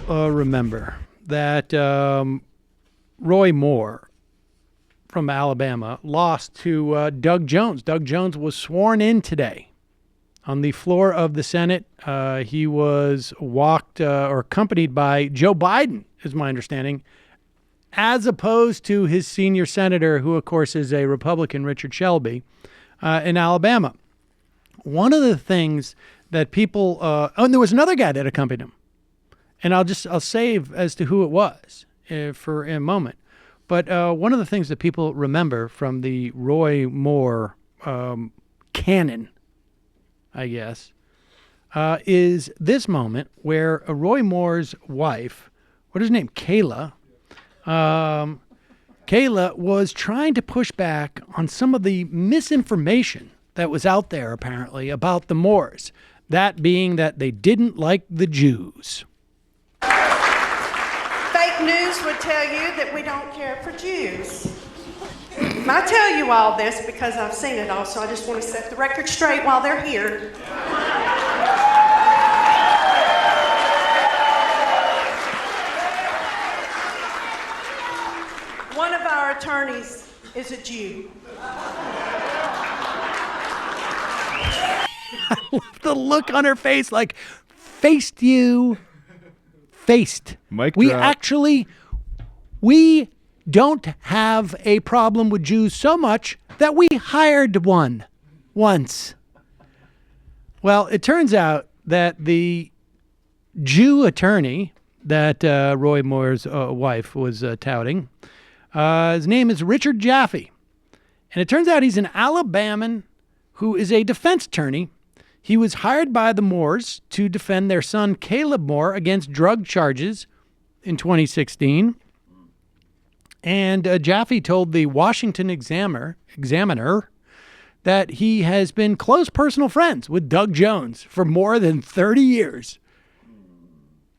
remember that Roy Moore from Alabama lost to Doug Jones. Doug Jones was sworn in today on the floor of the Senate. He was walked or accompanied by Joe Biden, is my understanding, as opposed to his senior senator, who, of course, is a Republican, Richard Shelby, in Alabama. One of the things that people, and there was another guy that accompanied him, and I'll save as to who it was for a moment. But one of the things that people remember from the Roy Moore canon, I guess, is this moment where Roy Moore's wife, what is her name, Kayla, Kayla was trying to push back on some of the misinformation that was out there, apparently, about the Moores. That being that they didn't like the Jews. Fake news would tell you that we don't care for Jews. I tell you all this because I've seen it all, so I just want to set the record straight while they're here. One of our attorneys is a Jew. I love the look on her face, like, faced you. Faced. Mic we drop. actually, we don't have a problem with Jews so much that we hired one once. Well, it turns out that the Jew attorney that Roy Moore's wife was touting, his name is Richard Jaffe. And it turns out he's an Alabaman who is a defense attorney. He was hired by the Moores to defend their son Caleb Moore against drug charges in 2016. And Jaffe told the Washington Examiner that he has been close personal friends with Doug Jones for more than 30 years.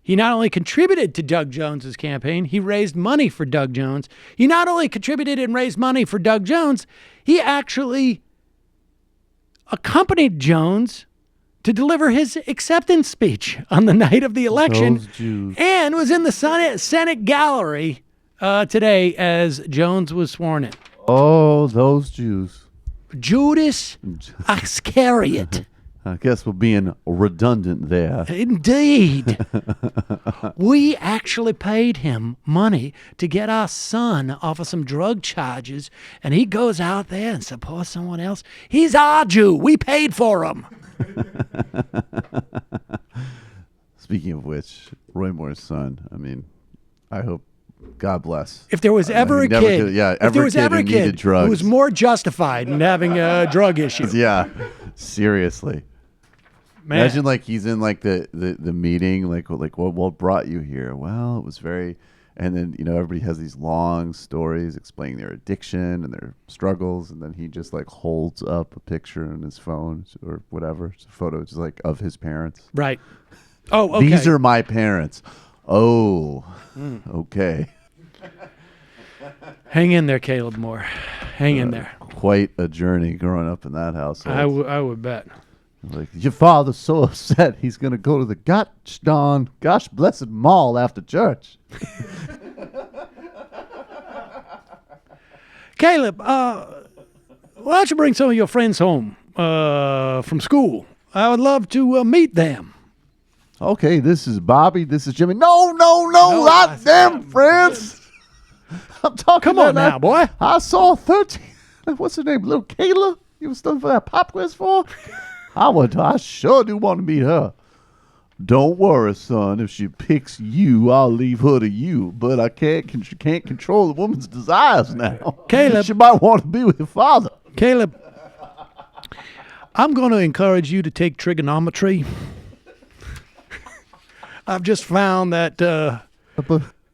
He not only contributed to Doug Jones's campaign, he raised money for Doug Jones. He not only contributed and raised money for Doug Jones, he actually accompanied Jones to deliver his acceptance speech on the night of the election and was in the Senate gallery today as Jones was sworn in. Oh, those Jews. Judas Iscariot. I guess we're being redundant there. Indeed. We actually paid him money to get our son off of some drug charges, and he goes out there and supports someone else. He's our Jew. We paid for him. Speaking of which, Roy Moore's son, I mean, I hope, God bless. If there was ever a kid, if there was ever a kid who was more justified in having a drug issue. Yeah, seriously. Man. Imagine like he's in like the meeting, like what brought you here? Well, it was very, and then everybody has these long stories explaining their addiction and their struggles, and then he just like holds up a picture on his phone or whatever, it's a photo just like of his parents. Right. Oh, okay. These are my parents. Oh, okay. Hang in there, Caleb Moore. Hang in there. Quite a journey growing up in that household. I would bet. Like, your father's so upset he's going to go to the gosh blessed mall after church. Caleb, why don't you bring some of your friends home from school? I would love to meet them. Okay, this is Bobby. This is Jimmy. No, not them friends. I'm talking. Come on now, boy. I saw 13. What's her name? Little Kayla. You was studying for that pop quiz for? I sure do want to meet her. Don't worry, son. If she picks you, I'll leave her to you. But I can't control the woman's desires now. Caleb. She might want to be with your father. Caleb, I'm going to encourage you to take trigonometry. I've just found that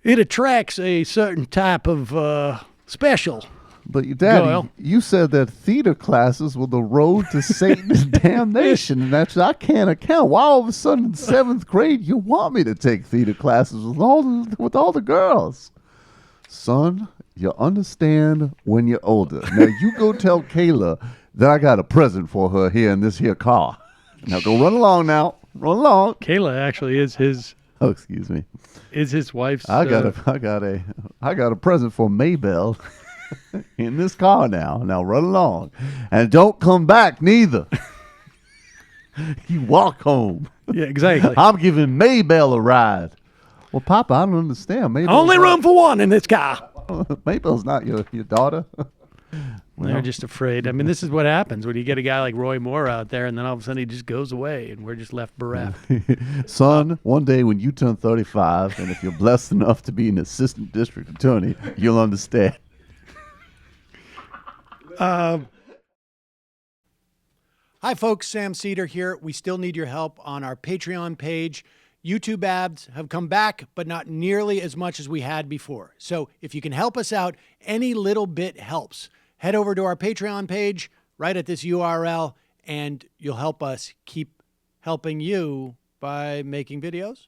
it attracts a certain type of special. But your daddy, Joel. You said that theater classes were the road to Satan's damnation, and I can't account. Why all of a sudden in 7th grade you want me to take theater classes with all the girls? Son, you understand when you're older. Now you go tell Kayla that I got a present for her here in this here car. Now go run along now. Run along. Kayla actually is his Oh, excuse me. is his wife's. I got a present for Maybell in this car now. Now run along, and don't come back neither. You walk home. Yeah, exactly. I'm giving Maybell a ride. Well, Papa, I don't understand. Maybell's Only room for one in this car. Maybell's not your daughter. They're just afraid. I mean, this is what happens when you get a guy like Roy Moore out there, and then all of a sudden he just goes away, and we're just left bereft. Son, one day when you turn 35, and if you're blessed enough to be an assistant district attorney, you'll understand. Hi, folks. Sam Seder here. We still need your help on our Patreon page. YouTube ads have come back, but not nearly as much as we had before. So if you can help us out, any little bit helps. Head over to our Patreon page right at this URL, and you'll help us keep helping you by making videos